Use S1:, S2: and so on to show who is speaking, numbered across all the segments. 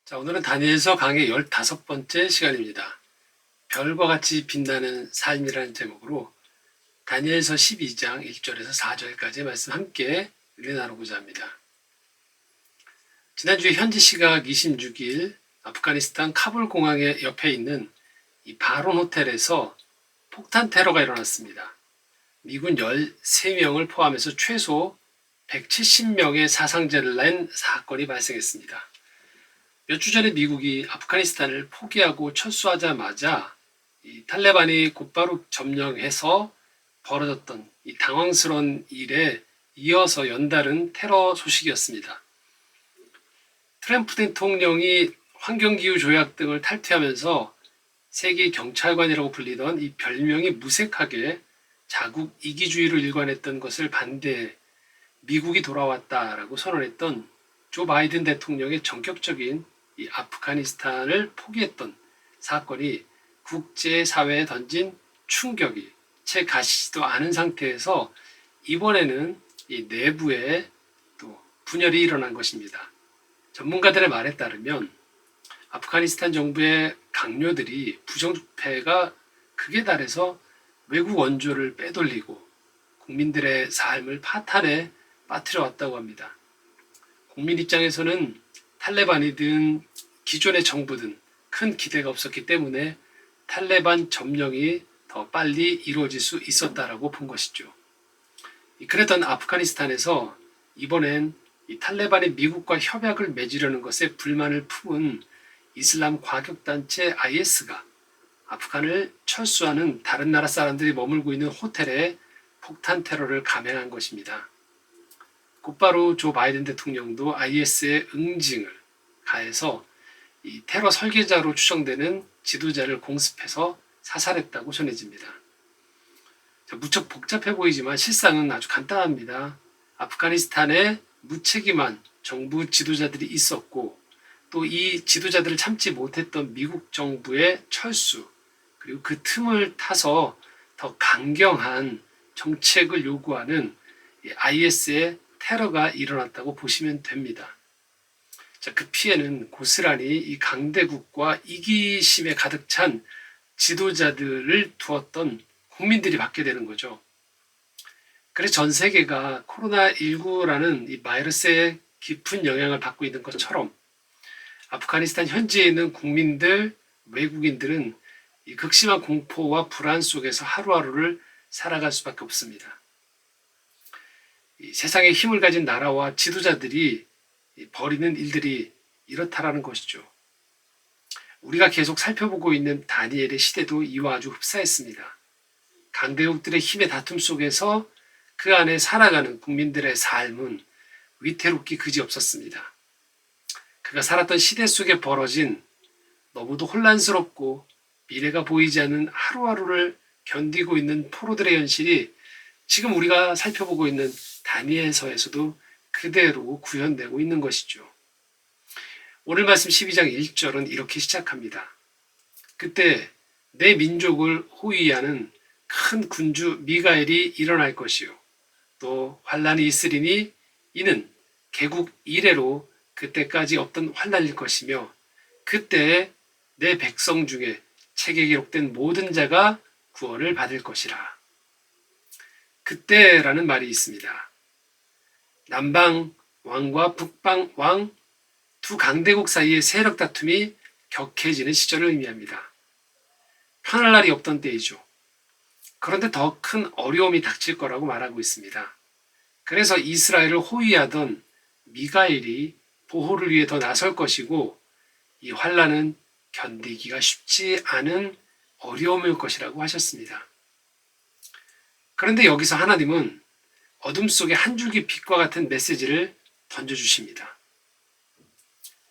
S1: 자, 오늘은 다니엘서 강의 15번째 시간입니다. 별과 같이 빛나는 삶이라는 제목으로 다니엘서 12장 1절에서 4절까지의 말씀 함께 은혜 나누고자 합니다. 지난주에 현지 시각 26일 아프가니스탄 카불 공항의 옆에 있는 이 바론 호텔에서 폭탄 테러가 일어났습니다. 미군 13명을 포함해서 최소 170명의 사상자를 낸 사건이 발생했습니다. 몇 주 전에 미국이 아프가니스탄을 포기하고 철수하자마자 이 탈레반이 곧바로 점령해서 벌어졌던 이 당황스러운 일에 이어서 연달은 테러 소식이었습니다. 트럼프 대통령이 환경기후 조약 등을 탈퇴하면서 세계 경찰관이라고 불리던 이 별명이 무색하게 자국 이기주의로 일관했던 것을 반대해 미국이 돌아왔다라고 선언했던 조 바이든 대통령의 전격적인 이 아프가니스탄을 포기했던 사건이 국제사회에 던진 충격이 채 가시지도 않은 상태에서 이번에는 이 내부에 또 분열이 일어난 것입니다. 전문가들의 말에 따르면 아프가니스탄 정부의 강요들이 부정부패가 극에 달해서 외국 원조를 빼돌리고 국민들의 삶을 파탄에 빠뜨려 왔다고 합니다. 국민 입장에서는 탈레반이든 기존의 정부든 큰 기대가 없었기 때문에 탈레반 점령이 더 빨리 이루어질 수 있었다라고 본 것이죠. 그랬던 아프가니스탄에서 이번엔 이 탈레반이 미국과 협약을 맺으려는 것에 불만을 품은 이슬람 과격단체 IS가 아프간을 철수하는 다른 나라 사람들이 머물고 있는 호텔에 폭탄 테러를 감행한 것입니다. 곧바로 조 바이든 대통령도 IS의 응징을 가해서 이 테러 설계자로 추정되는 지도자를 공습해서 사살했다고 전해집니다. 무척 복잡해 보이지만 실상은 아주 간단합니다. 아프가니스탄에 무책임한 정부 지도자들이 있었고 또 이 지도자들을 참지 못했던 미국 정부의 철수 그리고 그 틈을 타서 더 강경한 정책을 요구하는 IS의 테러가 일어났다고 보시면 됩니다. 자, 그 피해는 고스란히 이 강대국과 이기심에 가득 찬 지도자들을 두었던 국민들이 받게 되는 거죠. 그래서 전 세계가 코로나19라는 이 바이러스의 깊은 영향을 받고 있는 것처럼 아프가니스탄 현지에 있는 국민들, 외국인들은 이 극심한 공포와 불안 속에서 하루하루를 살아갈 수밖에 없습니다. 이 세상에 힘을 가진 나라와 지도자들이 벌이는 일들이 이렇다라는 것이죠. 우리가 계속 살펴보고 있는 다니엘의 시대도 이와 아주 흡사했습니다. 강대국들의 힘의 다툼 속에서 그 안에 살아가는 국민들의 삶은 위태롭기 그지없었습니다. 그가 살았던 시대 속에 벌어진 너무도 혼란스럽고 미래가 보이지 않는 하루하루를 견디고 있는 포로들의 현실이 지금 우리가 살펴보고 있는 다니엘서에서도 그대로 구현되고 있는 것이죠. 오늘 말씀 12장 1절은 이렇게 시작합니다. 그때 내 민족을 호위하는 큰 군주 미가엘이 일어날 것이요. 또 환란이 있으리니 이는 개국 이래로 그때까지 없던 환란일 것이며 그때 내 백성 중에 책에 기록된 모든 자가 구원을 받을 것이라. 그때라는 말이 있습니다. 남방 왕과 북방 왕 두 강대국 사이의 세력 다툼이 격해지는 시절을 의미합니다. 편할 날이 없던 때이죠. 그런데 더 큰 어려움이 닥칠 거라고 말하고 있습니다. 그래서 이스라엘을 호위하던 미가엘이 보호를 위해 더 나설 것이고 이 환란은 견디기가 쉽지 않은 어려움일 것이라고 하셨습니다. 그런데 여기서 하나님은 어둠 속에 한 줄기 빛과 같은 메시지를 던져주십니다.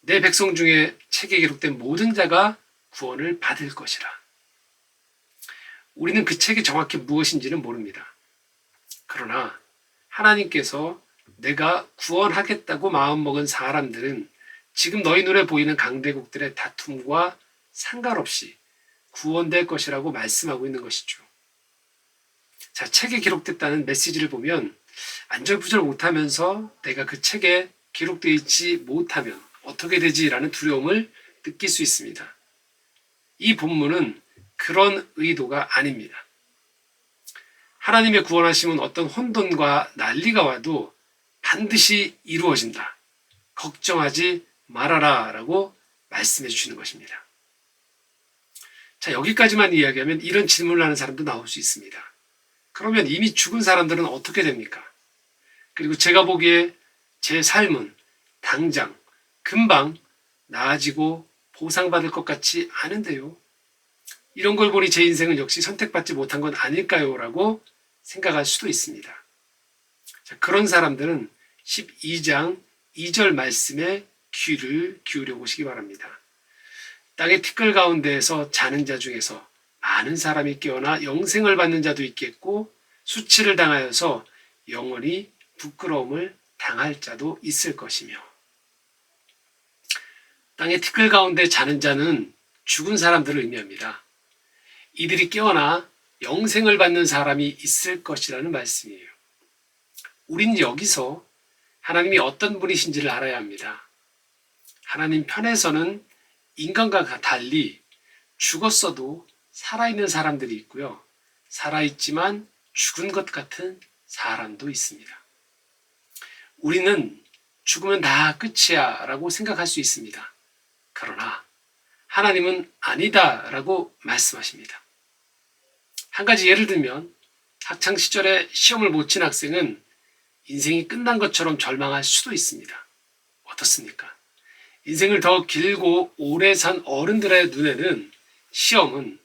S1: 내 백성 중에 책에 기록된 모든 자가 구원을 받을 것이라. 우리는 그 책이 정확히 무엇인지는 모릅니다. 그러나 하나님께서 내가 구원하겠다고 마음먹은 사람들은 지금 너희 눈에 보이는 강대국들의 다툼과 상관없이 구원될 것이라고 말씀하고 있는 것이죠. 자, 책에 기록됐다는 메시지를 보면 안절부절 못하면서 내가 그 책에 기록되어 있지 못하면 어떻게 되지라는 두려움을 느낄 수 있습니다. 이 본문은 그런 의도가 아닙니다. 하나님의 구원하심은 어떤 혼돈과 난리가 와도 반드시 이루어진다. 걱정하지 말아라 라고 말씀해 주시는 것입니다. 자, 여기까지만 이야기하면 이런 질문을 하는 사람도 나올 수 있습니다. 그러면 이미 죽은 사람들은 어떻게 됩니까? 그리고 제가 보기에 제 삶은 당장, 금방 나아지고 보상받을 것 같지 않은데요. 이런 걸 보니 제 인생은 역시 선택받지 못한 건 아닐까요? 라고 생각할 수도 있습니다. 자, 그런 사람들은 12장 2절 말씀에 귀를 기울여 보시기 바랍니다. 땅의 티끌 가운데에서 자는 자 중에서 많은 사람이 깨어나 영생을 받는 자도 있겠고 수치를 당하여서 영원히 부끄러움을 당할 자도 있을 것이며, 땅의 티끌 가운데 자는 자는 죽은 사람들을 의미합니다. 이들이 깨어나 영생을 받는 사람이 있을 것이라는 말씀이에요. 우린 여기서 하나님이 어떤 분이신지를 알아야 합니다. 하나님 편에서는 인간과 달리 죽었어도 살아있는 사람들이 있고요. 살아있지만 죽은 것 같은 사람도 있습니다. 우리는 죽으면 다 끝이야 라고 생각할 수 있습니다. 그러나 하나님은 아니다 라고 말씀하십니다. 한 가지 예를 들면 학창시절에 시험을 못 친 학생은 인생이 끝난 것처럼 절망할 수도 있습니다. 어떻습니까? 인생을 더 길고 오래 산 어른들의 눈에는 시험은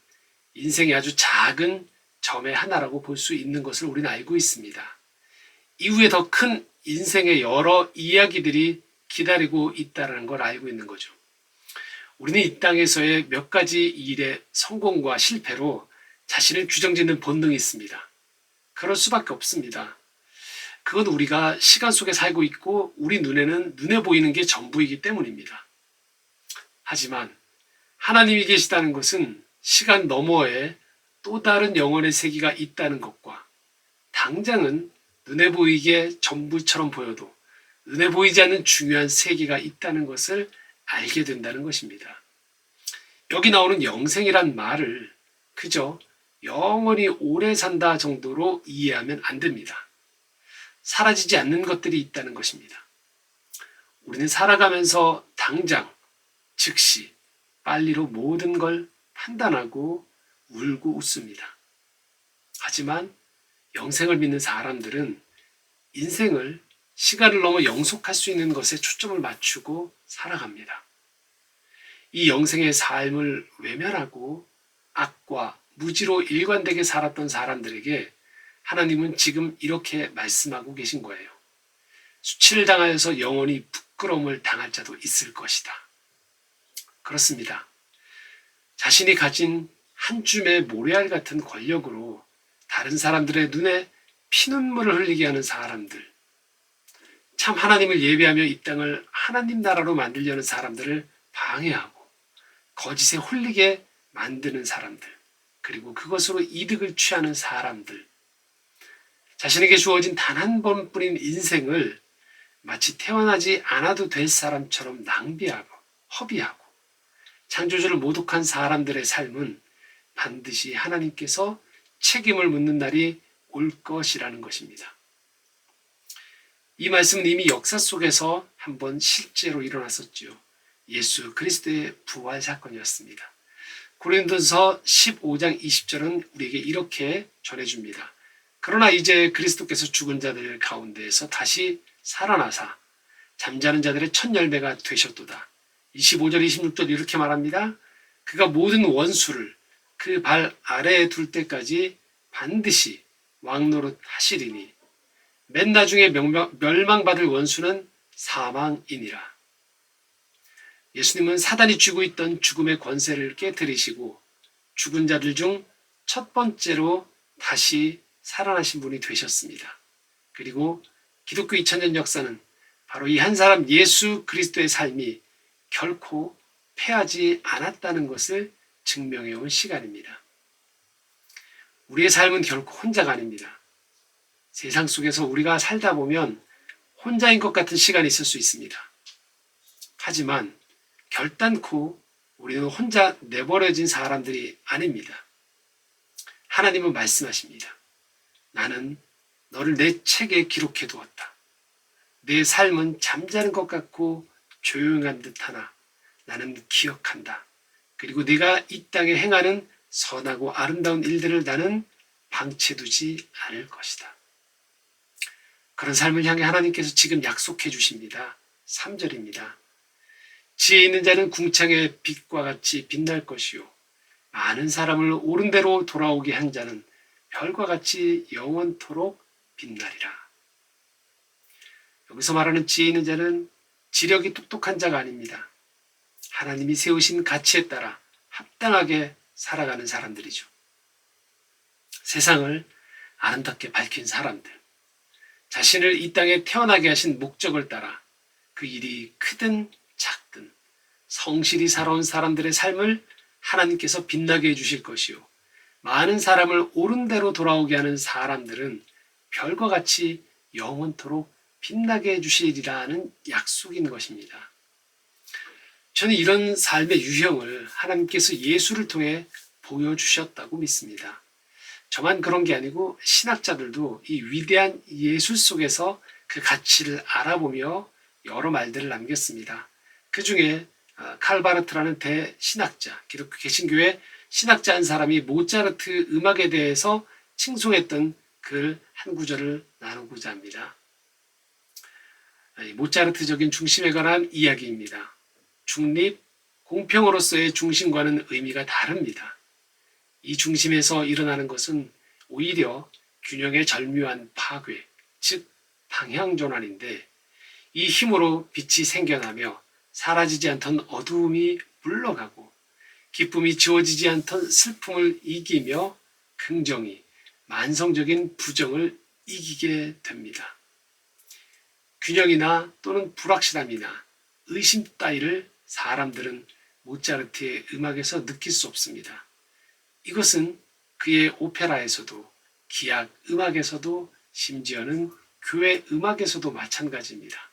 S1: 인생의 아주 작은 점의 하나라고 볼 수 있는 것을 우리는 알고 있습니다. 이후에 더 큰 인생의 여러 이야기들이 기다리고 있다는 걸 알고 있는 거죠. 우리는 이 땅에서의 몇 가지 일의 성공과 실패로 자신을 규정짓는 본능이 있습니다. 그럴 수밖에 없습니다. 그건 우리가 시간 속에 살고 있고 우리 눈에는 눈에 보이는 게 전부이기 때문입니다. 하지만 하나님이 계시다는 것은 시간 너머에 또 다른 영혼의 세계가 있다는 것과 당장은 눈에 보이게 전부처럼 보여도 눈에 보이지 않는 중요한 세계가 있다는 것을 알게 된다는 것입니다. 여기 나오는 영생이란 말을 그저 영원히 오래 산다 정도로 이해하면 안 됩니다. 사라지지 않는 것들이 있다는 것입니다. 우리는 살아가면서 당장, 즉시, 빨리로 모든 걸 판단하고 울고 웃습니다. 하지만 영생을 믿는 사람들은 인생을 시간을 넘어 영속할 수 있는 것에 초점을 맞추고 살아갑니다. 이 영생의 삶을 외면하고 악과 무지로 일관되게 살았던 사람들에게 하나님은 지금 이렇게 말씀하고 계신 거예요. 수치를 당하여서 영원히 부끄러움을 당할 자도 있을 것이다. 그렇습니다. 자신이 가진 한 줌의 모래알 같은 권력으로 다른 사람들의 눈에 피눈물을 흘리게 하는 사람들, 참 하나님을 예배하며 이 땅을 하나님 나라로 만들려는 사람들을 방해하고 거짓에 홀리게 만드는 사람들, 그리고 그것으로 이득을 취하는 사람들, 자신에게 주어진 단 한 번뿐인 인생을 마치 태어나지 않아도 될 사람처럼 낭비하고 허비하고 창조주를 모독한 사람들의 삶은 반드시 하나님께서 책임을 묻는 날이 올 것이라는 것입니다. 이 말씀은 이미 역사 속에서 한번 실제로 일어났었지요. 예수 그리스도의 부활 사건이었습니다. 고린도서 15장 20절은 우리에게 이렇게 전해줍니다. 그러나 이제 그리스도께서 죽은 자들 가운데에서 다시 살아나사 잠자는 자들의 첫 열매가 되셨도다. 25절 26절 이렇게 말합니다. 그가 모든 원수를 그 발 아래에 둘 때까지 반드시 왕노릇 하시리니 맨 나중에 멸망받을 원수는 사망이니라. 예수님은 사단이 쥐고 있던 죽음의 권세를 깨뜨리시고 죽은 자들 중 첫 번째로 다시 살아나신 분이 되셨습니다. 그리고 기독교 2000년 역사는 바로 이 한 사람 예수 그리스도의 삶이 결코 패하지 않았다는 것을 증명해온 시간입니다. 우리의 삶은 결코 혼자가 아닙니다. 세상 속에서 우리가 살다 보면 혼자인 것 같은 시간이 있을 수 있습니다. 하지만 결단코 우리는 혼자 내버려진 사람들이 아닙니다. 하나님은 말씀하십니다. 나는 너를 내 책에 기록해 두었다. 내 삶은 잠자는 것 같고 조용한 듯하나 나는 기억한다. 그리고 네가 이 땅에 행하는 선하고 아름다운 일들을 나는 방치해두지 않을 것이다. 그런 삶을 향해 하나님께서 지금 약속해 주십니다. 3절입니다. 지혜 있는 자는 궁창의 빛과 같이 빛날 것이요 많은 사람을 옳은 대로 돌아오게 한 자는 별과 같이 영원토록 빛나리라. 여기서 말하는 지혜 있는 자는 지력이 똑똑한 자가 아닙니다. 하나님이 세우신 가치에 따라 합당하게 살아가는 사람들이죠. 세상을 아름답게 밝힌 사람들, 자신을 이 땅에 태어나게 하신 목적을 따라 그 일이 크든 작든 성실히 살아온 사람들의 삶을 하나님께서 빛나게 해주실 것이요 많은 사람을 옳은 대로 돌아오게 하는 사람들은 별과 같이 영원토록 빛나게 해주시리라는 약속인 것입니다. 저는 이런 삶의 유형을 하나님께서 예수를 통해 보여주셨다고 믿습니다. 저만 그런 게 아니고 신학자들도 이 위대한 예술 속에서 그 가치를 알아보며 여러 말들을 남겼습니다. 그 중에 칼바르트라는 대신학자, 기독교 개신교의 신학자 한 사람이 모차르트 음악에 대해서 칭송했던 글 한 구절을 나누고자 합니다. 모차르트적인 중심에 관한 이야기입니다. 중립, 공평으로서의 중심과는 의미가 다릅니다. 이 중심에서 일어나는 것은 오히려 균형의 절묘한 파괴, 즉 방향전환인데 이 힘으로 빛이 생겨나며 사라지지 않던 어두움이 물러가고 기쁨이 지워지지 않던 슬픔을 이기며 긍정이 만성적인 부정을 이기게 됩니다. 균형이나 또는 불확실함이나 의심 따위를 사람들은 모차르트의 음악에서 느낄 수 없습니다. 이것은 그의 오페라에서도 기악 음악에서도 심지어는 교회 음악에서도 마찬가지입니다.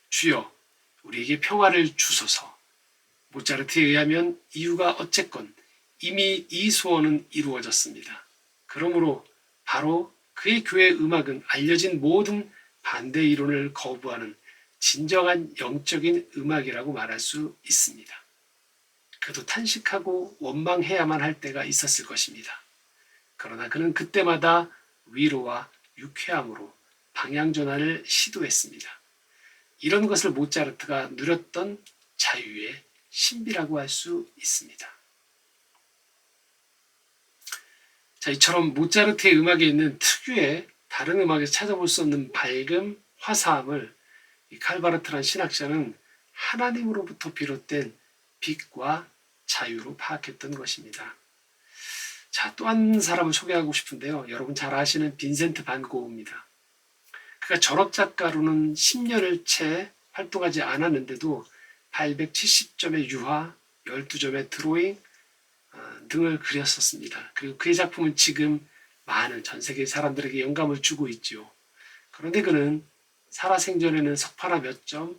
S1: 주여 우리에게 평화를 주소서. 모차르트에 의하면 이유가 어쨌건 이미 이 소원은 이루어졌습니다. 그러므로 바로 그의 교회 음악은 알려진 모든 반대 이론을 거부하는 진정한 영적인 음악이라고 말할 수 있습니다. 그도 탄식하고 원망해야만 할 때가 있었을 것입니다. 그러나 그는 그때마다 위로와 유쾌함으로 방향전환을 시도했습니다. 이런 것을 모차르트가 누렸던 자유의 신비라고 할 수 있습니다. 자, 이처럼 모차르트의 음악에 있는 특유의 다른 음악에서 찾아볼 수 없는 밝음, 화사함을 이 칼바르트란 신학자는 하나님으로부터 비롯된 빛과 자유로 파악했던 것입니다. 자, 또 한 사람을 소개하고 싶은데요. 여러분 잘 아시는 빈센트 반 고흐입니다. 그가 졸업작가로는 10년을 채 활동하지 않았는데도 870점의 유화, 12점의 드로잉 등을 그렸었습니다. 그리고 그의 작품은 지금 많은 전 세계 사람들에게 영감을 주고 있지요. 그런데 그는 살아생전에는 석파나 몇 점,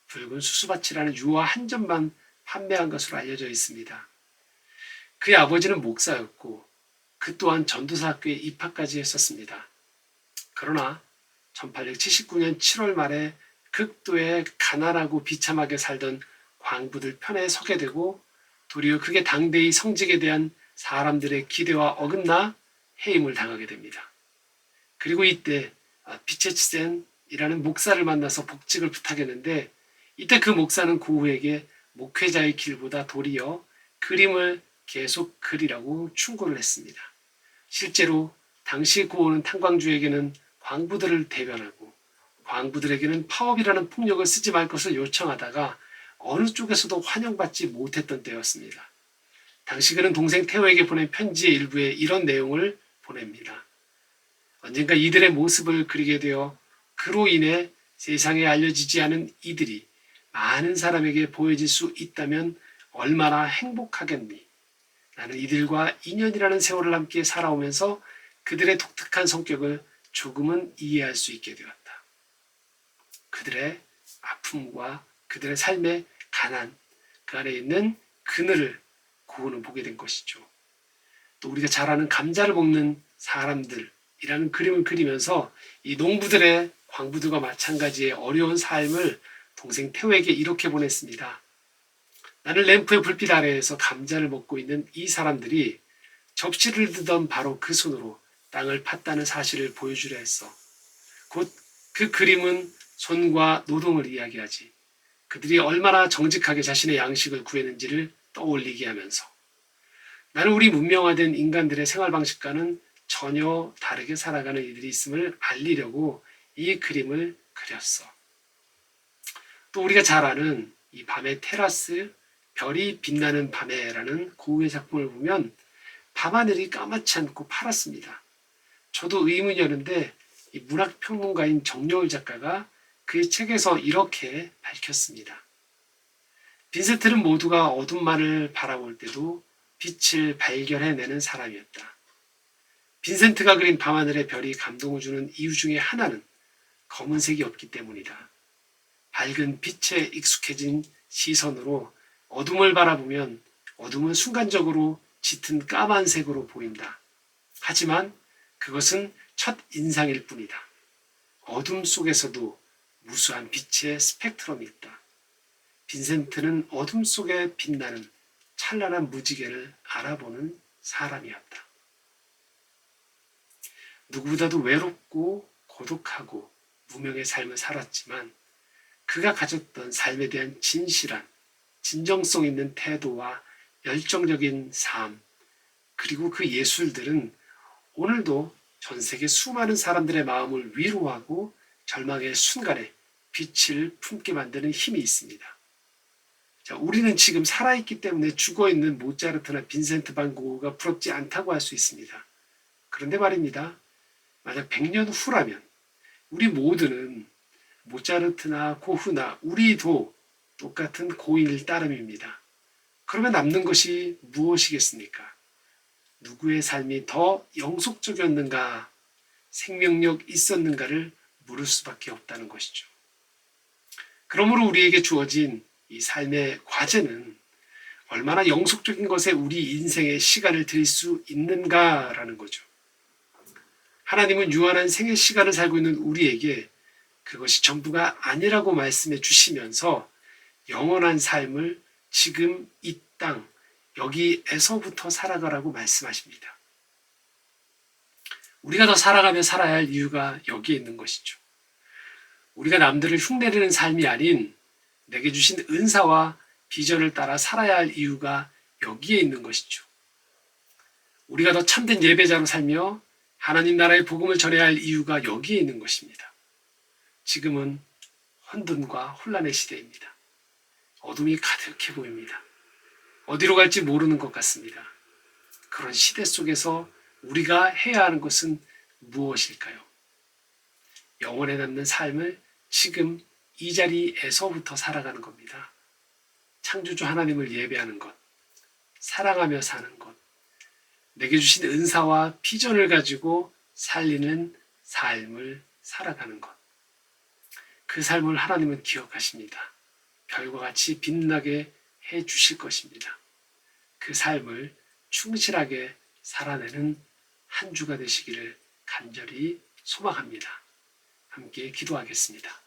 S1: 붉은 수수밭이라는 유화 한 점만 판매한 것으로 알려져 있습니다. 그의 아버지는 목사였고 그 또한 전도사학교에 입학까지 했었습니다. 그러나 1879년 7월 말에 극도의 가난하고 비참하게 살던 광부들 편에 서게 되고 도리어 그게 당대의 성직에 대한 사람들의 기대와 어긋나 해임을 당하게 됩니다. 그리고 이때 비체치센이라는 목사를 만나서 복직을 부탁했는데 이때 그 목사는 고흐에게 목회자의 길보다 도리어 그림을 계속 그리라고 충고를 했습니다. 실제로 당시 고흐는 탄광주에게는 광부들을 대변하고 광부들에게는 파업이라는 폭력을 쓰지 말 것을 요청하다가 어느 쪽에서도 환영받지 못했던 때였습니다. 당시 그는 동생 테오에게 보낸 편지의 일부에 이런 내용을 보냅니다. 언젠가 이들의 모습을 그리게 되어 그로 인해 세상에 알려지지 않은 이들이 많은 사람에게 보여질 수 있다면 얼마나 행복하겠니? 나는 이들과 2년이라는 세월을 함께 살아오면서 그들의 독특한 성격을 조금은 이해할 수 있게 되었다. 그들의 아픔과 그들의 삶의 가난, 그 안에 있는 그늘을 고흐는 보게 된 것이죠. 또 우리가 잘 아는 감자를 먹는 사람들이라는 그림을 그리면서 이 농부들의 광부들과 마찬가지의 어려운 삶을 동생 태호에게 이렇게 보냈습니다. 나는 램프의 불빛 아래에서 감자를 먹고 있는 이 사람들이 접시를 들던 바로 그 손으로 땅을 팠다는 사실을 보여주려 했어. 곧 그 그림은 손과 노동을 이야기하지. 그들이 얼마나 정직하게 자신의 양식을 구했는지를 떠올리게 하면서 나는 우리 문명화된 인간들의 생활 방식과는 전혀 다르게 살아가는 이들이 있음을 알리려고 이 그림을 그렸어. 또 우리가 잘 아는 이 밤의 테라스, 별이 빛나는 밤에라는 고흐의 작품을 보면 밤하늘이 까맣지 않고 파랗습니다. 저도 의문이었는데 이 문학평론가인 정여울 작가가 그의 책에서 이렇게 밝혔습니다. 빈센트는 모두가 어둠만을 바라볼 때도 빛을 발견해내는 사람이었다. 빈센트가 그린 밤하늘의 별이 감동을 주는 이유 중에 하나는 검은색이 없기 때문이다. 밝은 빛에 익숙해진 시선으로 어둠을 바라보면 어둠은 순간적으로 짙은 까만색으로 보인다. 하지만 그것은 첫 인상일 뿐이다. 어둠 속에서도 무수한 빛의 스펙트럼이 있다. 빈센트는 어둠 속에 빛나는 찬란한 무지개를 알아보는 사람이었다. 누구보다도 외롭고 고독하고 무명의 삶을 살았지만 그가 가졌던 삶에 대한 진실한 진정성 있는 태도와 열정적인 삶, 그리고 그 예술들은 오늘도 전 세계 수많은 사람들의 마음을 위로하고 절망의 순간에 빛을 품게 만드는 힘이 있습니다. 자, 우리는 지금 살아있기 때문에 죽어있는 모차르트나 빈센트 반 고흐가 부럽지 않다고 할 수 있습니다. 그런데 말입니다. 만약 100년 후라면 우리 모두는 모차르트나 고흐나 우리도 똑같은 고인일 따름입니다. 그러면 남는 것이 무엇이겠습니까? 누구의 삶이 더 영속적이었는가, 생명력 있었는가를 물을 수밖에 없다는 것이죠. 그러므로 우리에게 주어진 이 삶의 과제는 얼마나 영속적인 것에 우리 인생의 시간을 들일 수 있는가라는 거죠. 하나님은 유한한 생의 시간을 살고 있는 우리에게 그것이 전부가 아니라고 말씀해 주시면서 영원한 삶을 지금 이 땅, 여기에서부터 살아가라고 말씀하십니다. 우리가 더 살아가며 살아야 할 이유가 여기에 있는 것이죠. 우리가 남들을 흉내내는 삶이 아닌 내게 주신 은사와 비전을 따라 살아야 할 이유가 여기에 있는 것이죠. 우리가 더 참된 예배자로 살며 하나님 나라의 복음을 전해야 할 이유가 여기에 있는 것입니다. 지금은 혼돈과 혼란의 시대입니다. 어둠이 가득해 보입니다. 어디로 갈지 모르는 것 같습니다. 그런 시대 속에서 우리가 해야 하는 것은 무엇일까요? 영원에 남는 삶을 지금 이 자리에서부터 살아가는 겁니다. 창조주 하나님을 예배하는 것, 사랑하며 사는 것, 내게 주신 은사와 비전을 가지고 살리는 삶을 살아가는 것. 그 삶을 하나님은 기억하십니다. 별과 같이 빛나게 해 주실 것입니다. 그 삶을 충실하게 살아내는 한 주가 되시기를 간절히 소망합니다. 함께 기도하겠습니다.